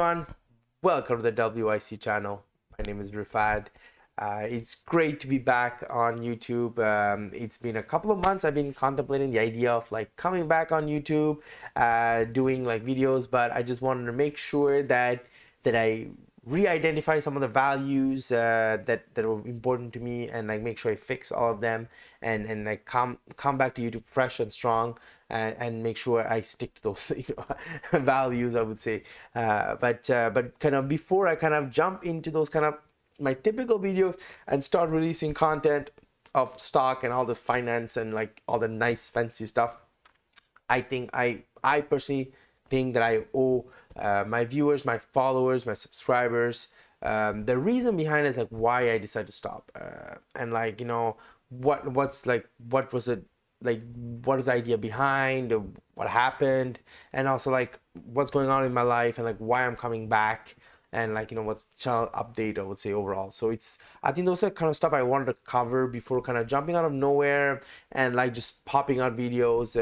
Everyone, welcome to the WIC channel. My name is Rifad. It's great to be back on YouTube. It's been a couple of months. I've been contemplating the idea of like coming back on YouTube, doing like videos, but I just wanted to make sure that I re-identify some of the values that are important to me, and like make sure I fix all of them, and like come back to YouTube fresh and strong, and make sure I stick to those values, I would say. But kind of before I kind of jump into those kind of my typical videos and start releasing content of stock and all the finance and like all the nice fancy stuff, I personally think that I owe my viewers, my followers, my subscribers, the reason behind it is like why I decided to stop, and like what was it like, what is the idea behind, what happened, and also like what's going on in my life, and like why I'm coming back, and like what's channel update, I would say, overall. So I think those are the kind of stuff I wanted to cover before kind of jumping out of nowhere and like just popping out videos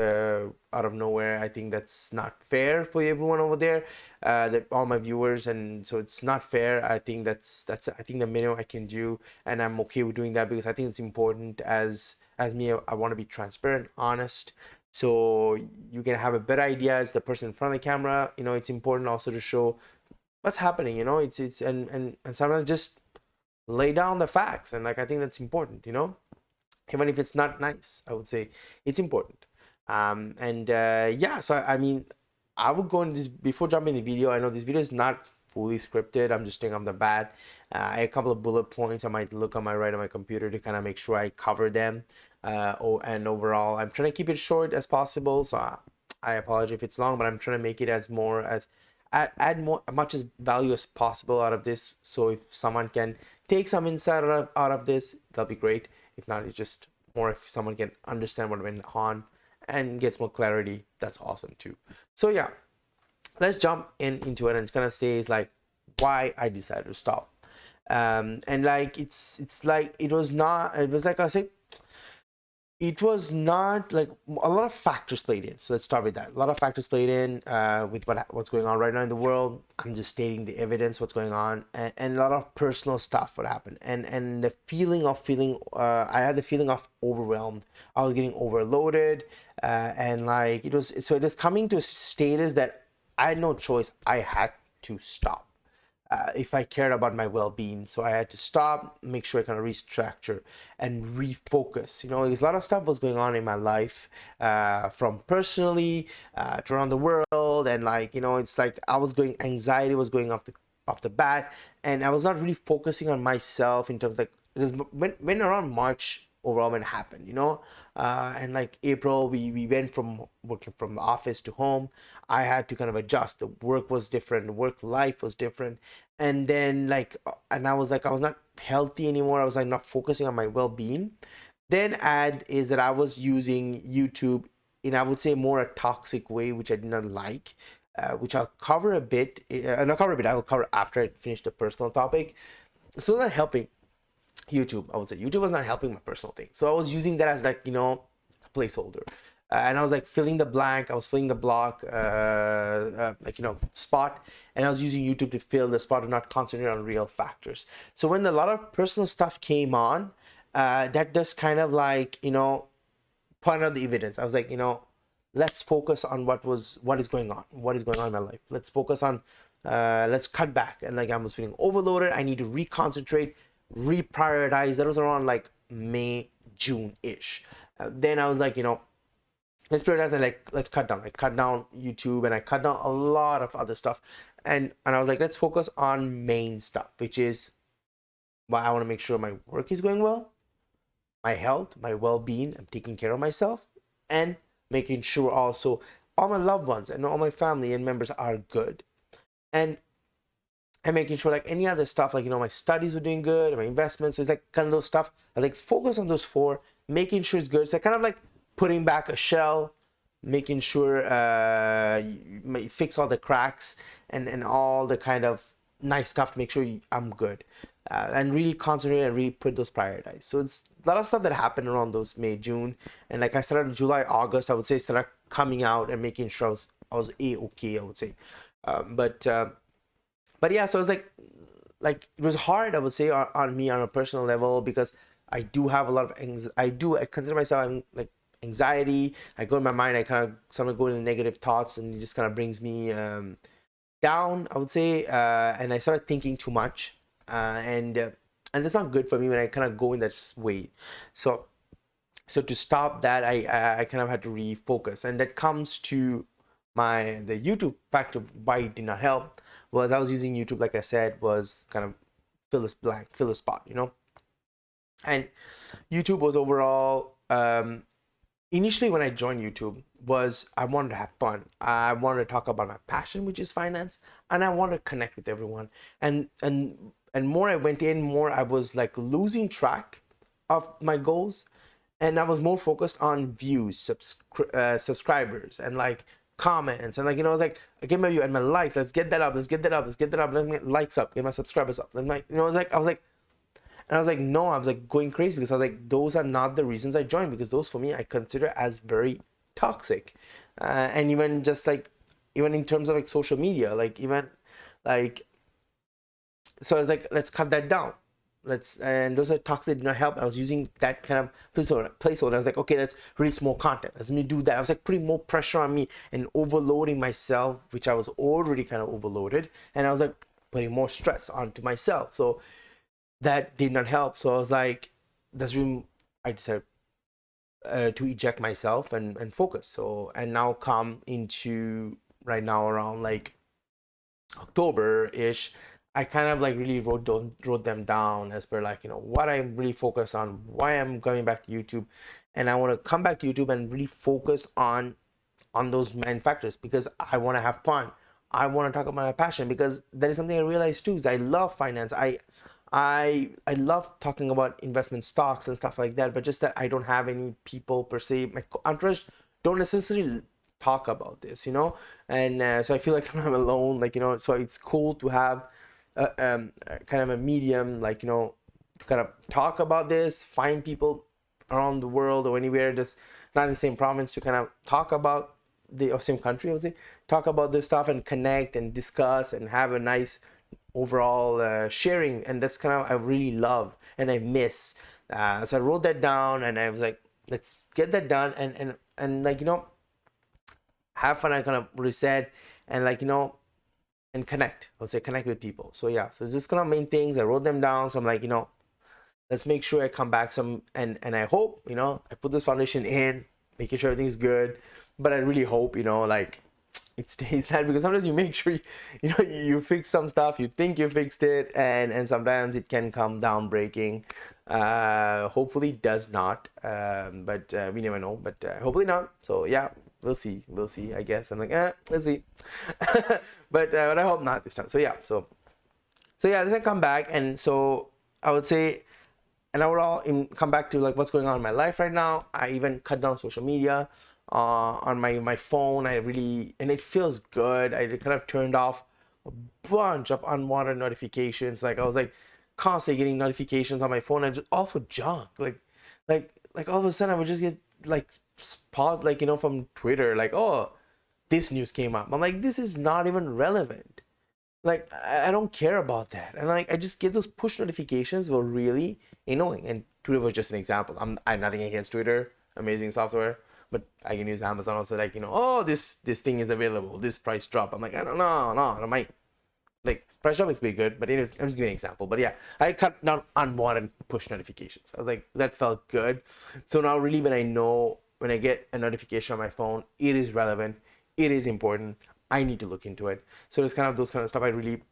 out of nowhere. I think that's not fair for everyone over there, that all my viewers, and so it's not fair. I think that's I think the minimum I can do, and I'm okay with doing that because I think it's important. As me, I want to be transparent, honest, so you can have a better idea as the person in front of the camera. It's important also to show what's happening. It's and sometimes just lay down the facts, and like I think that's important. Even if it's not nice, I would say it's important. And yeah, so I mean, I would go in this before jumping in the video. I know this video is not fully scripted. I'm just taking off the bat. I have a couple of bullet points I might look on my right on my computer to kind of make sure I cover them. And overall, I'm trying to keep it short as possible. So I apologize if it's long, but I'm trying to make it as more as add more much as value as possible out of this. So if someone can take some insight out of this, that'll be great. If not, it's just more if someone can understand what went on and gets more clarity, that's awesome too. So yeah, let's jump into it and kind of say is like why I decided to stop. And like it's like it was like I said, it was not like a lot of factors played in. So let's start with that. A lot of factors played in with what's going on right now in the world. I'm just stating the evidence, what's going on, and a lot of personal stuff what happened, and the feeling of I had the feeling of overwhelmed. I was getting overloaded, and like it is coming to a status that I had no choice. I had to stop. If I cared about my well-being. So I had to stop, make sure I kind of restructure and refocus. There's a lot of stuff was going on in my life, from personally to around the world, and like it's like anxiety was going off the bat, and I was not really focusing on myself in terms of like because when around March overall when it happened, and like April we went from working from the office to home. I had to kind of adjust. The work was different, the work life was different, and then like and I was not healthy anymore. I was like not focusing on my well-being. Then add is that I was using YouTube in, I would say, more a toxic way, which I did not like, which I'll cover a bit. Not cover a bit. I will cover after I finish the personal topic. So not helping YouTube, I would say YouTube was not helping my personal thing. So I was using that as like a placeholder, and I was like filling the blank. I was filling the block, like spot, and I was using YouTube to fill the spot and not concentrate on real factors. So when a lot of personal stuff came on, that just kind of like point out the evidence. I was like let's focus on what is going on, in my life. Let's focus on let's cut back. And like I was feeling overloaded. I need to reconcentrate, reprioritize. That was around like May, June-ish. Then I was like let's prioritize and like let's cut down. I cut down YouTube, and I cut down a lot of other stuff, and I was like let's focus on main stuff, which is why I want to make sure my work is going well, my health, my well-being. I'm taking care of myself, and making sure also all my loved ones and all my family and members are good, and making sure like any other stuff, like my studies were doing good, my investments. So it's like kind of those stuff. I like focus on those four, making sure it's good. It's like kind of like putting back a shell, making sure you fix all the cracks and all the kind of nice stuff to make sure I'm good, and really concentrate and really put those prioritize. So it's a lot of stuff that happened around those May, June, and like I started in July, August, I would say, started coming out and making sure I was a-okay, I would say. But But yeah, so it's like it was hard, I would say, on me on a personal level, because I do have a lot of I consider myself having like anxiety. I go in my mind, I kind of sometimes go into negative thoughts, and it just kind of brings me down, I would say, and I started thinking too much, and that's not good for me when I kind of go in that way. So to stop that, I kind of had to refocus, and that comes to the YouTube factor. Why it did not help was I was using YouTube, like I said, was kind of fill a spot, and YouTube was overall, initially when I joined YouTube, was I wanted to have fun. I wanted to talk about my passion, which is finance, and I wanted to connect with everyone. And more I went in, more I was like losing track of my goals, and I was more focused on views, subscribers, and like comments, and like like, get my view and my likes. Let's get that up. Let's get that up. Let's get that up. Let's get likes up. Get my subscribers up. And like like I was like, no, I was like going crazy, because I was like, those are not the reasons I joined, because those for me I consider as very toxic, and even just like even in terms of like social media, like even like, so I was like, let's cut that down. And those are toxic, did not help. I was using that kind of placeholder. I was like, okay, let's release more content. Let me do that. I was like putting more pressure on me and overloading myself, which I was already kind of overloaded. And I was like putting more stress onto myself. So that did not help. So I was like, that's when I decided to eject myself and focus. So, and now come into right now around like October-ish, I kind of like really wrote them down as per like, what I'm really focused on, why I'm coming back to YouTube. And I want to come back to YouTube and really focus on those main factors, because I want to have fun. I want to talk about my passion, because that is something I realized too, is I love finance. I love talking about investment stocks and stuff like that, but just that I don't have any people per se. My entourage don't necessarily talk about this, and so I feel like sometimes I'm alone, like, so it's cool to have kind of a medium, like, to kind of talk about this, find people around the world or anywhere, just not in the same province, to kind of talk about or same country, I would say, talk about this stuff and connect and discuss and have a nice overall sharing. And that's kind of I really love and I miss. So I wrote that down, and I was like, let's get that done, and like, have fun and kind of reset, and like, and connect. Let's say connect with people. So yeah, so just kind of main things. I wrote them down. So I'm like, let's make sure I come back some, and I hope, I put this foundation in, making sure everything's good. But I really hope, like, it stays that, because sometimes you make sure you fix some stuff, you think you fixed it, and sometimes it can come down breaking. Hopefully does not, but we never know, but hopefully not. So yeah, we'll see, I guess. I'm like, let's see. But I hope not this time. So yeah, so yeah, let's come back. And so I would say, and overall, come back to like what's going on in my life right now. I even cut down social media on my phone. And it feels good. I kind of turned off a bunch of unwanted notifications. Like I was like constantly getting notifications on my phone, and just also junk. Like all of a sudden I would just get like spot, like, from Twitter, like, oh, this news came up. I'm like, this is not even relevant. Like, I don't care about that. And like, I just get those push notifications were really annoying. And Twitter was just an example. I have nothing against Twitter, amazing software, but I can use Amazon also, like, oh, this thing is available, this price drop. I'm like, I don't know, no, I might, like, price drop is pretty good, but anyways, I'm just giving an example. But yeah, I cut down unwanted push notifications. I was like, that felt good. So now really when I get a notification on my phone, it is relevant, it is important, I need to look into it. So it's kind of those kind of stuff I really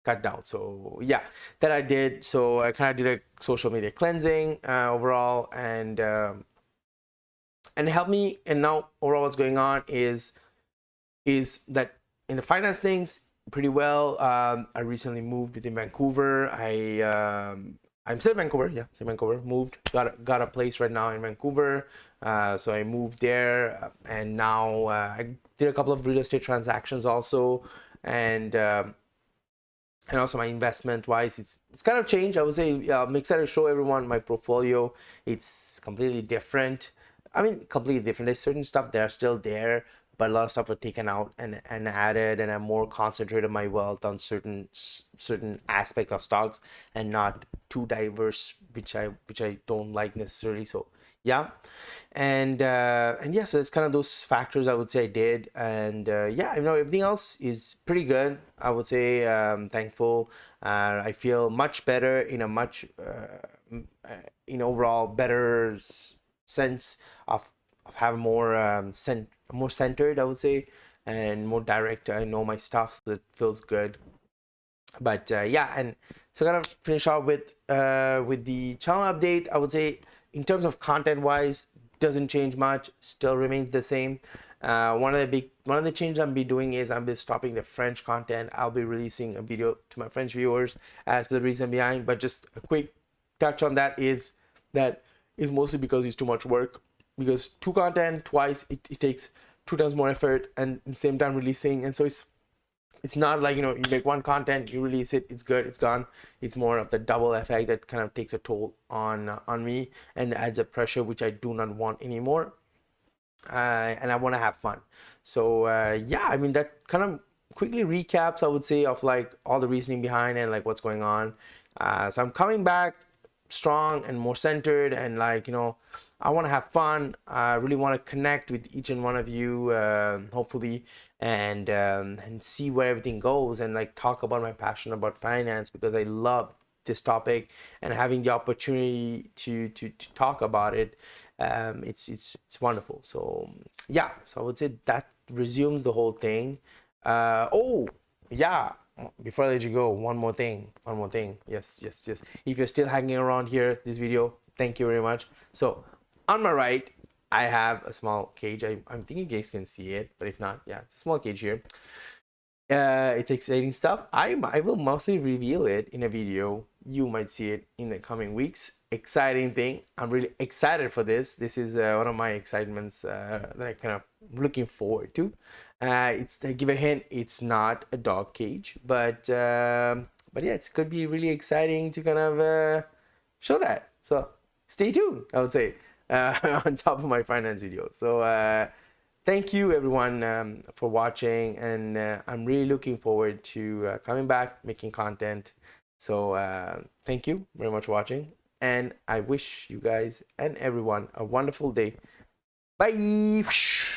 cut down. So yeah, that I did. So I kind of did a social media cleansing overall, and it helped me. And now overall what's going on is that in the finance things pretty well. I recently moved within Vancouver. I'm still in Vancouver. Yeah, still in Vancouver. Moved, got a place right now in Vancouver. So I moved there, and now I did a couple of real estate transactions also, and also my investment wise, it's kind of changed. I would say I'm excited to show everyone my portfolio. It's completely different. I mean, completely different. There's certain stuff that are still there, but a lot of stuff was taken out and added, and I'm more concentrated my wealth on certain aspect of stocks and not too diverse, which I don't like necessarily. So yeah, and yeah, so it's kind of those factors I would say I did, and yeah, everything else is pretty good. I would say thankful. I feel much better in a much overall better sense of having more more centered, I would say, and more direct. I know my stuff, so it feels good. But yeah, and so kind of finish off with the channel update. I would say in terms of content wise, doesn't change much, still remains the same. One of the changes I'll be doing is I'll be stopping the French content. I'll be releasing a video to my French viewers as for the reason behind, but just a quick touch on that is mostly because it's too much work, because two content twice, it takes 2 times more effort and at the same time releasing, and so it's not like, you make one content, you release it, it's good, it's gone. It's more of the double effect that kind of takes a toll on me and adds a pressure which I do not want anymore. And I want to have fun. So yeah, I mean, that kind of quickly recaps, I would say, of like all the reasoning behind and like what's going on. So I'm coming back strong and more centered, and like, I want to have fun. I really want to connect with each and one of you, hopefully, and see where everything goes, and like talk about my passion about finance, because I love this topic, and having the opportunity to talk about it, it's wonderful. So yeah, so I would say that resumes the whole thing. Oh yeah, before I let you go, one more thing. Yes, yes, yes. If you're still hanging around here this video, thank you very much. So on my right, I have a small cage. I'm thinking you guys can see it, but if not, yeah, it's a small cage here. It's exciting stuff. I will mostly reveal it in a video. You might see it in the coming weeks. Exciting thing. I'm really excited for this. This is one of my excitements that I kind of looking forward to. It's to give a hint. It's not a dog cage, but yeah, it could be really exciting to kind of show that. So stay tuned, I would say, on top of my finance video. So thank you everyone for watching, and I'm really looking forward to coming back, making content. So thank you very much for watching, and I wish you guys and everyone a wonderful day. Bye.